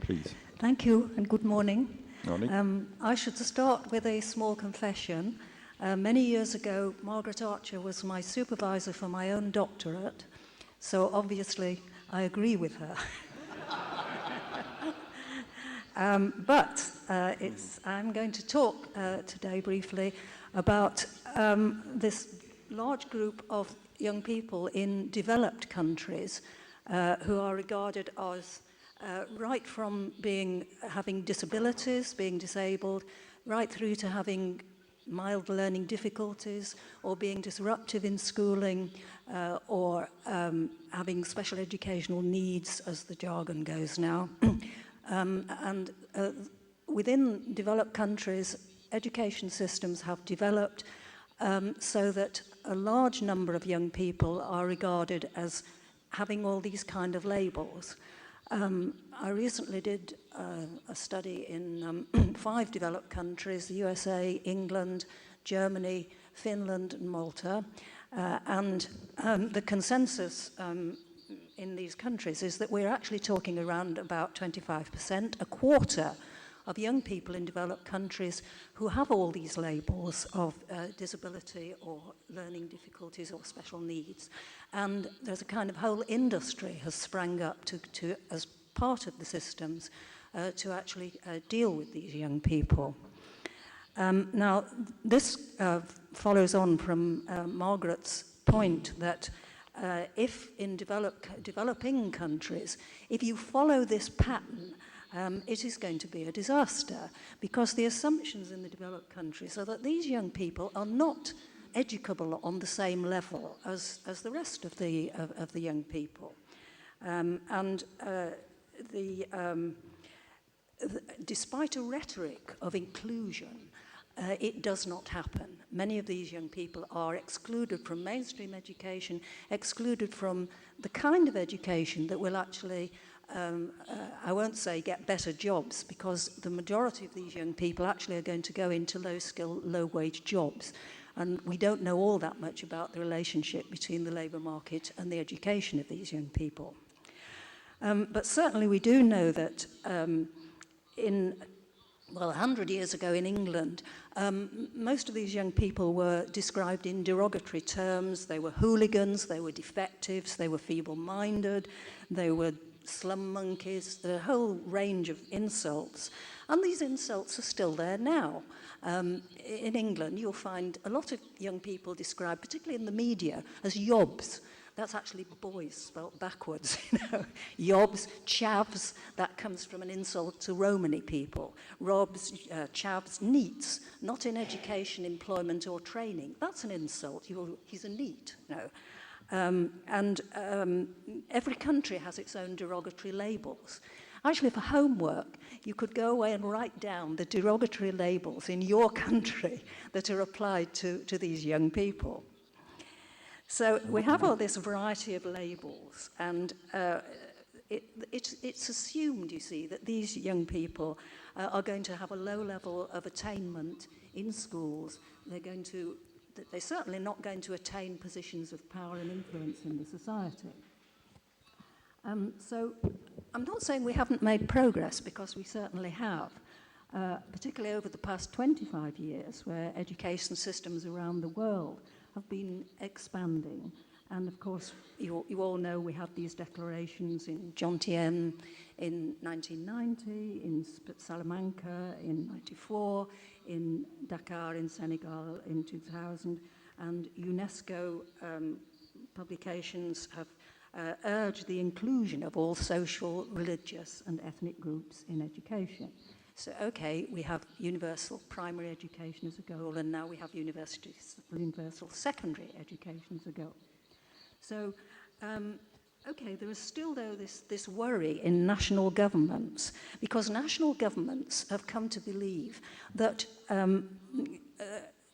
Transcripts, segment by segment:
please. Thank you and good morning. Morning. I should start with a small confession. Many years ago, Margaret Archer was my supervisor for my own doctorate, so obviously I agree with her. I'm going to talk today briefly about this large group of young people in developed countries who are regarded as right from having disabilities, being disabled, right through to having mild learning difficulties or being disruptive in schooling or having special educational needs, as the jargon goes now. Within developed countries, education systems have developed so that a large number of young people are regarded as having all these kind of labels. I recently did a study in 5 developed countries, the USA, England, Germany, Finland and Malta, and the consensus in these countries is that we're actually talking around about 25%, a quarter of young people in developed countries who have all these labels of disability or learning difficulties or special needs. And there's a kind of whole industry has sprang up to as part of the systems to actually deal with these young people. Now, this follows on from Margaret's point that if in developing countries, if you follow this pattern, it is going to be a disaster, because the assumptions in the developed countries are that these young people are not educable on the same level as the rest of the young people. Despite a rhetoric of inclusion, it does not happen. Many of these young people are excluded from mainstream education, excluded from the kind of education that will actually I won't say get better jobs, because the majority of these young people actually are going to go into low-skill, low-wage jobs. And we don't know all that much about the relationship between the labour market and the education of these young people. But certainly we do know that 100 years ago in England, most of these young people were described in derogatory terms. They were hooligans, they were defectives, they were feeble-minded, they were slum monkeys, the whole range of insults. And these insults are still there now. In England, you'll find a lot of young people described, particularly in the media, as yobs. That's actually boys spelt backwards, you know. Yobs, chavs, that comes from an insult to Romany people. Robs, chavs, neets, not in education, employment or training. That's an insult. He's a neet, no. Every country has its own derogatory labels. Actually, for homework, you could go away and write down the derogatory labels in your country that are applied to these young people. So we have all this variety of labels, and it's assumed, you see, that these young people are going to have a low level of attainment in schools. They're certainly not going to attain positions of power and influence in the society. So I'm not saying we haven't made progress, because we certainly have, particularly over the past 25 years, where education systems around the world have been expanding. And of course, you all know we have these declarations in Jomtien in 1990, in Salamanca in 94, in Dakar in Senegal in 2000, and UNESCO publications have urged the inclusion of all social, religious and ethnic groups in education. So, okay, we have universal primary education as a goal, and now we have universal secondary education as a goal. So, okay, there is still, though, this worry in national governments, because national governments have come to believe that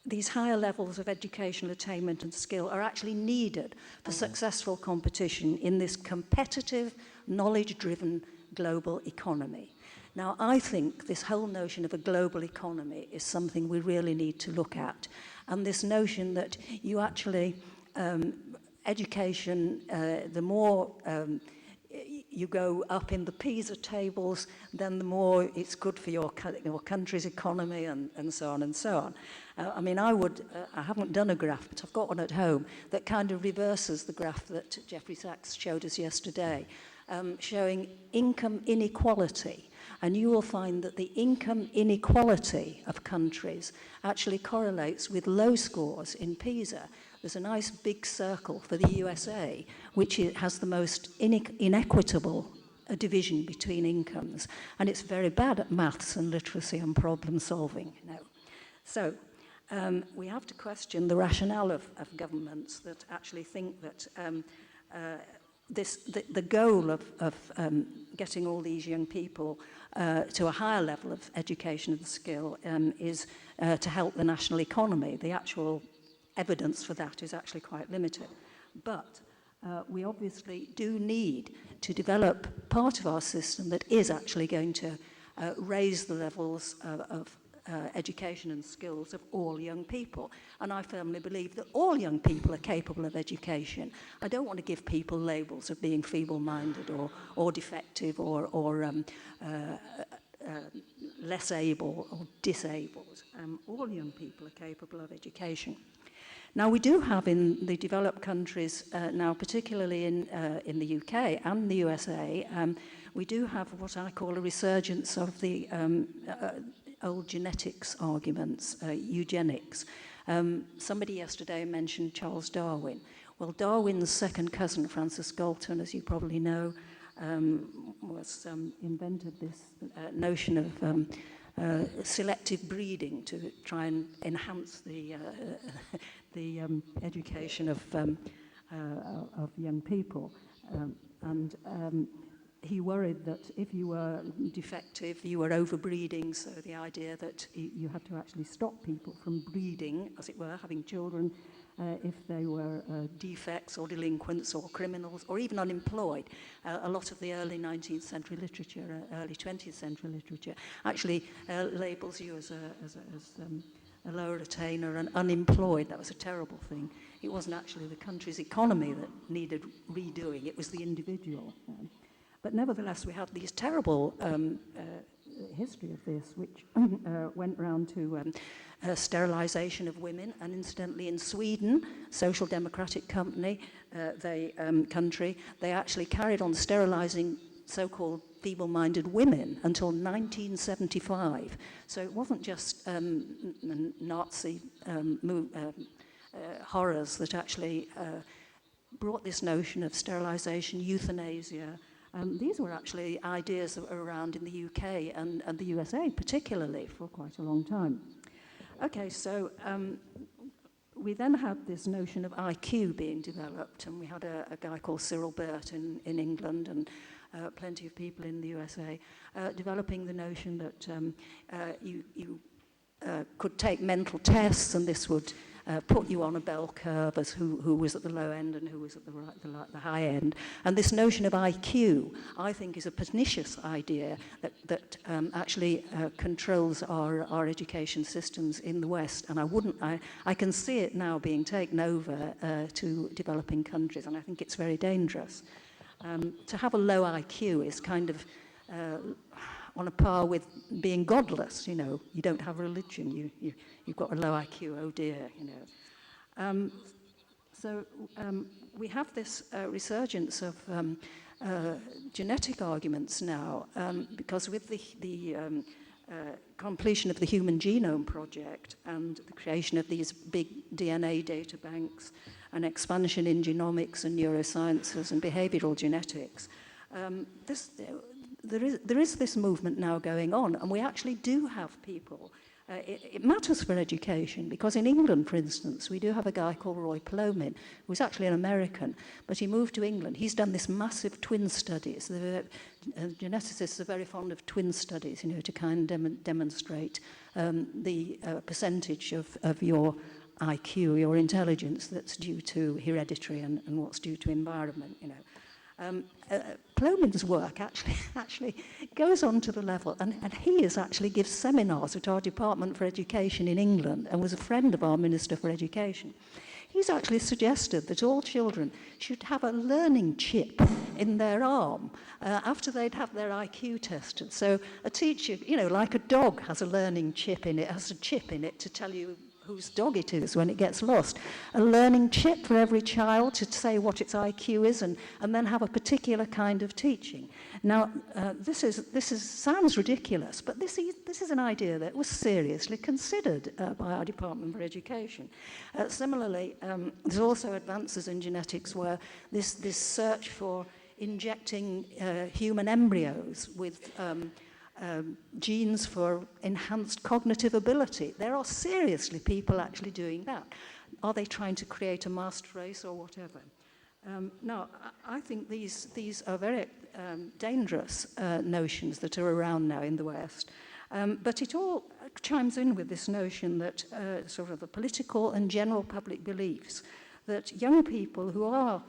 these higher levels of educational attainment and skill are actually needed for successful competition in this competitive, knowledge-driven global economy. Now, I think this whole notion of a global economy is something we really need to look at. And this notion that you actually, education, the more you go up in the PISA tables, then the more it's good for your country's economy, and so on and so on. I mean, I haven't done a graph, but I've got one at home that kind of reverses the graph that Jeffrey Sachs showed us yesterday, showing income inequality. And you will find that the income inequality of countries actually correlates with low scores in PISA. There's a nice big circle for the USA, which has the most inequitable division between incomes. And it's very bad at maths and literacy and problem solving. So we have to question the rationale of governments that actually think that the goal of getting all these young people to a higher level of education and skill is to help the national economy. The actual evidence for that is actually quite limited. But we obviously do need to develop part of our system that is actually going to raise the levels of education and skills of all young people. And I firmly believe that all young people are capable of education. I don't want to give people labels of being feeble-minded or defective or less able or disabled. All young people are capable of education. Now, we do have in the developed countries now, particularly in the UK and the USA, we do have what I call a resurgence of the old genetics arguments, eugenics. Somebody yesterday mentioned Charles Darwin. Well, Darwin's second cousin, Francis Galton, as you probably know, invented this notion of selective breeding to try and enhance the education of young people. He worried that if you were defective, you were overbreeding, so the idea that you had to actually stop people from breeding, as it were, having children, if they were defects or delinquents or criminals or even unemployed. A lot of the early 19th century literature, early 20th century literature, actually labels you as a lower attainer and unemployed. That was a terrible thing. It wasn't actually the country's economy that needed redoing, it was the individual. But nevertheless, we have these terrible history of this, which went round to sterilisation of women. And incidentally, in Sweden, Social Democratic country, they actually carried on sterilising so-called feeble-minded women until 1975. So it wasn't just Nazi horrors that actually brought this notion of sterilisation, euthanasia. These were actually ideas that were around in the UK and the USA particularly for quite a long time. Okay, so we then had this notion of IQ being developed, and we had a guy called Cyril Burt in England and plenty of people in the USA developing the notion that you could take mental tests, and this would put you on a bell curve as who was at the low end and who was at the high end. And this notion of IQ, I think, is a pernicious idea that actually controls our education systems in the West. And I can see it now being taken over to developing countries, and I think it's very dangerous. To have a low IQ is kind of on a par with being godless. You know, you don't have religion, you've got a low IQ, oh dear, you know. So we have this resurgence of genetic arguments now, because with the completion of the Human Genome Project and the creation of these big DNA data banks and expansion in genomics and neurosciences and behavioral genetics, there is this movement now going on, and we actually do have people. It matters for education, because in England, for instance, we do have a guy called Roy Plomin, who's actually an American, but he moved to England. He's done this massive twin studies. Geneticists are very fond of twin studies, you know, to kind of demonstrate the percentage of your IQ, your intelligence, that's due to hereditary and what's due to environment, you know. Plomin's work actually goes on to the level, and he actually gives seminars at our Department for Education in England and was a friend of our Minister for Education. He's actually suggested that all children should have a learning chip in their arm after they'd have their IQ tested. So a teacher, you know, like a dog has a learning chip in it, has a chip in it to tell you whose dog it is when it gets lost. A learning chip for every child to say what its IQ is, and then have a particular kind of teaching. Now, this sounds ridiculous, but this is an idea that was seriously considered by our Department for Education. Similarly, there's also advances in genetics where this search for injecting human embryos with genes for enhanced cognitive ability. There are seriously people actually doing that. Are they trying to create a master race or whatever? Now, I think these are very dangerous notions that are around now in the West. But it all chimes in with this notion that sort of the political and general public beliefs that young people who are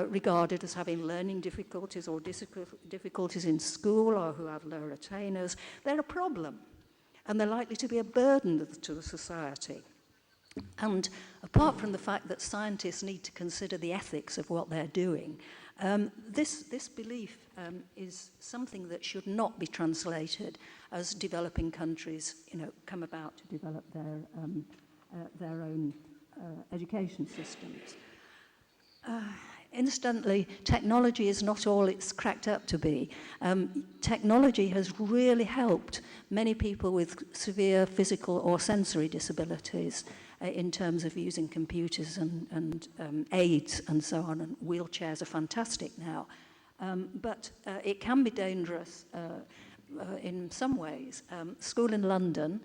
regarded as having learning difficulties or difficulties in school or who have lower attainers, they're a problem and they're likely to be a burden to the society. And apart from the fact that scientists need to consider the ethics of what they're doing, this belief is something that should not be translated as developing countries, you know, come about to develop their own education systems. Incidentally, technology is not all it's cracked up to be. Technology has really helped many people with severe physical or sensory disabilities in terms of using computers and aids and so on, and wheelchairs are fantastic now. But it can be dangerous in some ways. School in London,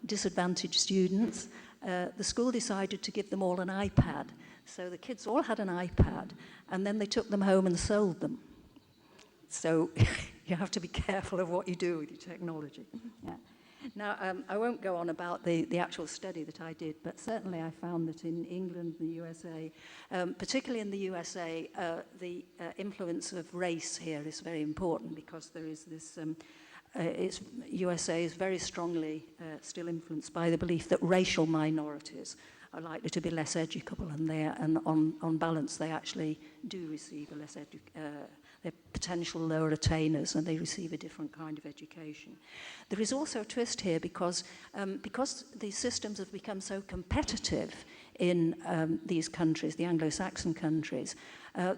disadvantaged students, the school decided to give them all an iPad. So the kids all had an iPad, and then they took them home and sold them. So you have to be careful of what you do with your technology. Yeah. Now, I won't go on about the actual study that I did, but certainly I found that in England and the USA, particularly in the USA, the influence of race here is very important because there is this... USA is very strongly still influenced by the belief that racial minorities are likely to be less educable, and on balance they actually do receive a less they're potential lower attainers, and they receive a different kind of education. There is also a twist here because these systems have become so competitive in these countries, the Anglo-Saxon countries,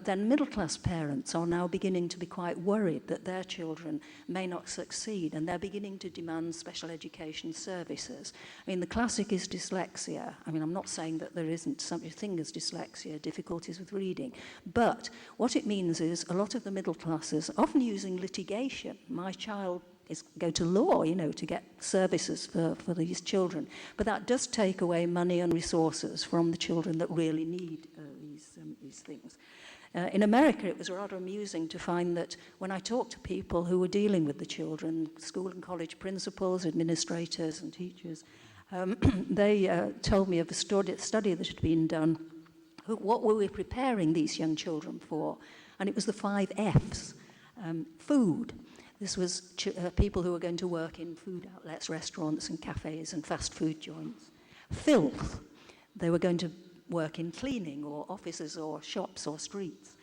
then middle-class parents are now beginning to be quite worried that their children may not succeed, and they're beginning to demand special education services. I mean, the classic is dyslexia. I mean, I'm not saying that there isn't such a thing as dyslexia, difficulties with reading, but what it means is a lot of the middle classes, often using litigation. My child is go to law, you know, to get services for these children. But that does take away money and resources from the children that really need these things. In America, it was rather amusing to find that when I talked to people who were dealing with the children, school and college principals, administrators and teachers, they told me of a study that had been done. What were we preparing these young children for? And it was the 5 Fs. Food. This was people who were going to work in food outlets, restaurants and cafes and fast food joints. Filth. They were going to work in cleaning or offices or shops or streets.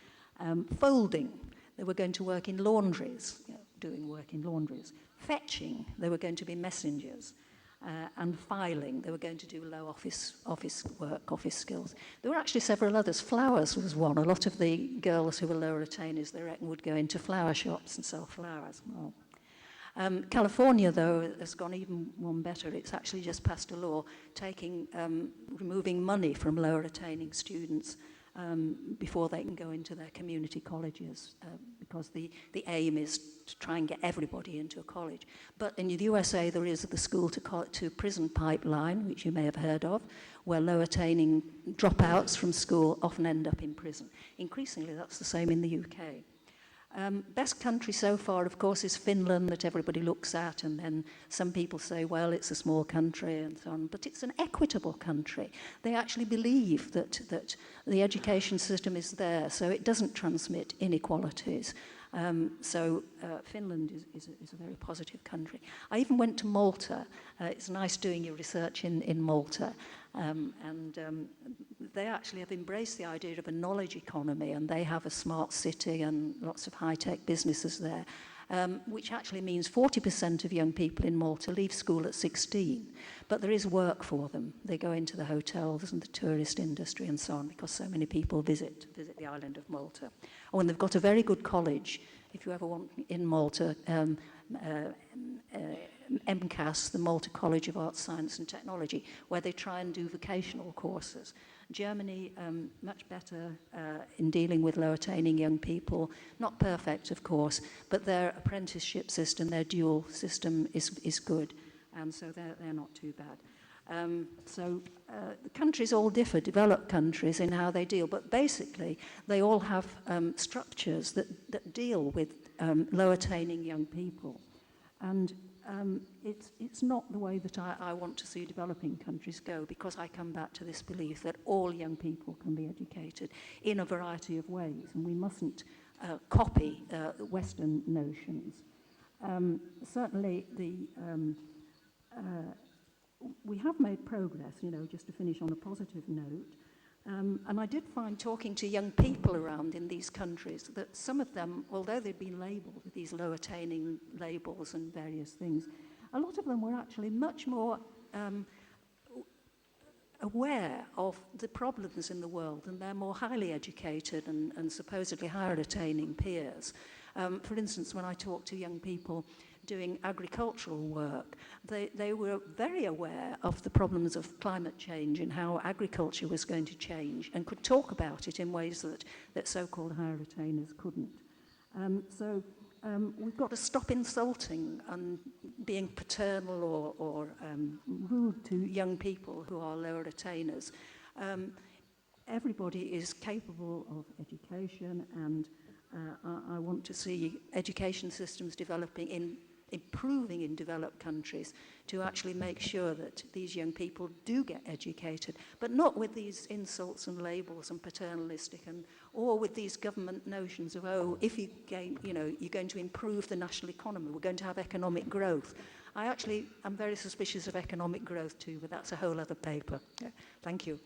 Folding. They were going to work in laundries, you know, doing work in laundries. Fetching. They were going to be messengers. And filing. They were going to do low office work, office skills. There were actually several others. Flowers was one. A lot of the girls who were lower attainers, they reckon, would go into flower shops and sell flowers. Well, California, though, has gone even one better. It's actually just passed a law removing money from lower attaining students before they can go into their community colleges, because the aim is to try and get everybody into a college. But in the USA, there is the school to prison pipeline, which you may have heard of, where low attaining dropouts from school often end up in prison. Increasingly, that's the same in the UK. Best country so far, of course, is Finland, that everybody looks at, and then some people say, well, it's a small country and so on, but it's an equitable country. They actually believe that the education system is there, so it doesn't transmit inequalities. Finland is a very positive country. I even went to Malta. It's nice doing your research in Malta. They actually have embraced the idea of a knowledge economy, and they have a smart city and lots of high-tech businesses there, which actually means 40% of young people in Malta leave school at 16, but there is work for them. They go into the hotels and the tourist industry and so on, because so many people visit the island of Malta. Oh, and they've got a very good college, if you ever want, in Malta, MCAS, the Malta College of Arts, Science and Technology, where they try and do vocational courses. Germany, much better in dealing with low-attaining young people. Not perfect, of course, but their apprenticeship system, their dual system is good, and so they're not too bad. The countries all differ, developed countries, in how they deal, but basically they all have structures that deal with low-attaining young people. And it's not the way that I want to see developing countries go, because I come back to this belief that all young people can be educated in a variety of ways, and we mustn't copy Western notions. Certainly, we have made progress, just to finish on a positive note. And I did find, talking to young people around in these countries, that some of them, although they'd been labelled with these low-attaining labels and various things, a lot of them were actually much more aware of the problems in the world, and they're more highly educated and supposedly higher attaining peers. For instance, when I talk to young people doing agricultural work, they were very aware of the problems of climate change and how agriculture was going to change, and could talk about it in ways that so-called higher attainers couldn't. We've got to stop insulting and being paternal or rude to young people who are lower attainers. Everybody is capable of education, and I want to see education systems improving in developed countries to actually make sure that these young people do get educated, but not with these insults and labels and paternalistic, or with these government notions of, if you gain, you're going to improve the national economy, we're going to have economic growth. I actually am very suspicious of economic growth too, but that's a whole other paper. Yeah. Thank you.